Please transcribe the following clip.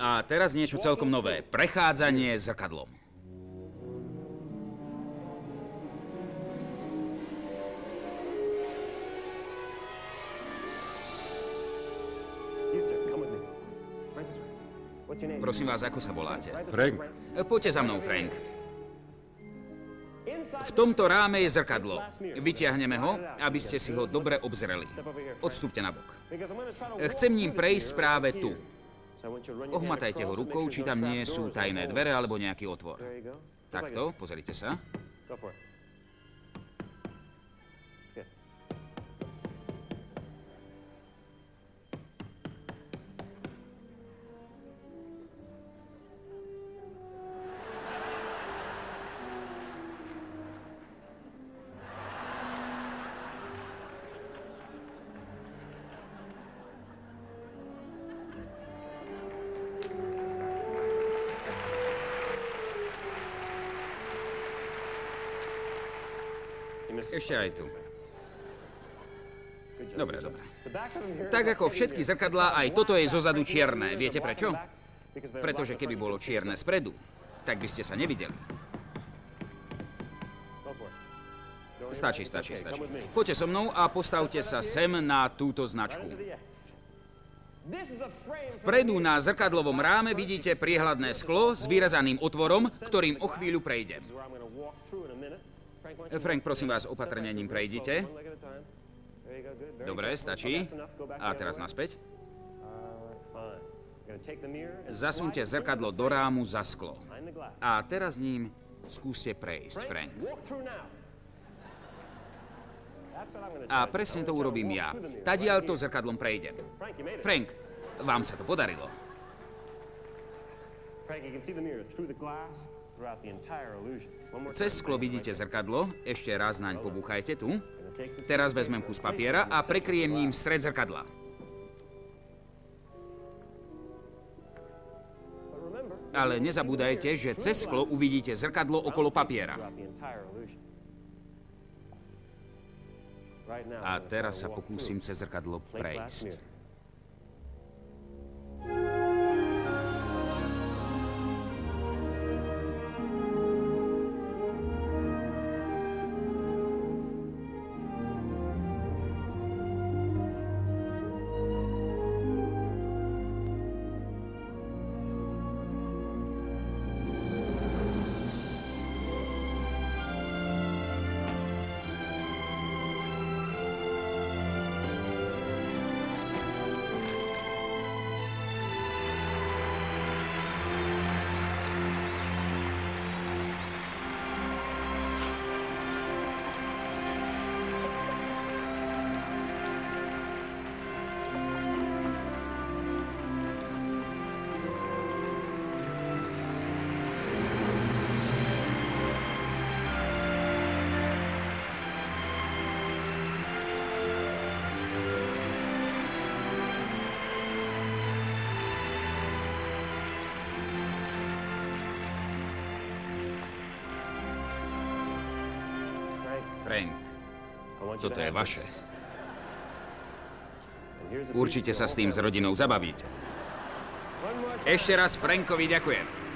A teraz niečo celkom nové. Prechádzanie zrkadlom. Prosím vás, ako sa voláte? Frank. Poďte za mnou, Frank. V tomto ráme je zrkadlo. Vytiahneme ho, aby ste si ho dobre obzreli. Odstúpte na bok. Chcem ním prejsť práve tu. Ohmatajte ho rukou, či tam nie sú tajné dvere alebo nejaký otvor. Takto, pozrite sa. Ešte aj tu. Dobre, dobre. Tak ako všetky zrkadlá, aj toto je zozadu čierne. Viete prečo? Pretože keby bolo čierne spredu, tak by ste sa nevideli. Stačí. Poďte so mnou a postavte sa sem na túto značku. Vpredu na zrkadlovom ráme vidíte priehľadné sklo s vyrezaným otvorom, ktorým o chvíľu prejdem. Frank, prosím vás, opatrne ním prejdite. Dobre, stačí. A teraz naspäť. Zasunte zrkadlo do rámu za sklo. A teraz ním skúste prejsť, Frank. A presne to urobím ja. Tadiaľto zrkadlom prejdem. Frank, vám sa to podarilo. Cez sklo vidíte zrkadlo, ešte raz naň pobúchajte tu. Teraz vezmem kus papiera a prekryjem ním stred zrkadla. Ale nezabúdajte, že cez sklo uvidíte zrkadlo okolo papiera. A teraz sa pokúsim cez zrkadlo prejsť. Frank, toto je vaše. Určite sa s tým s rodinou zabavíte. Ešte raz Frankovi ďakujem.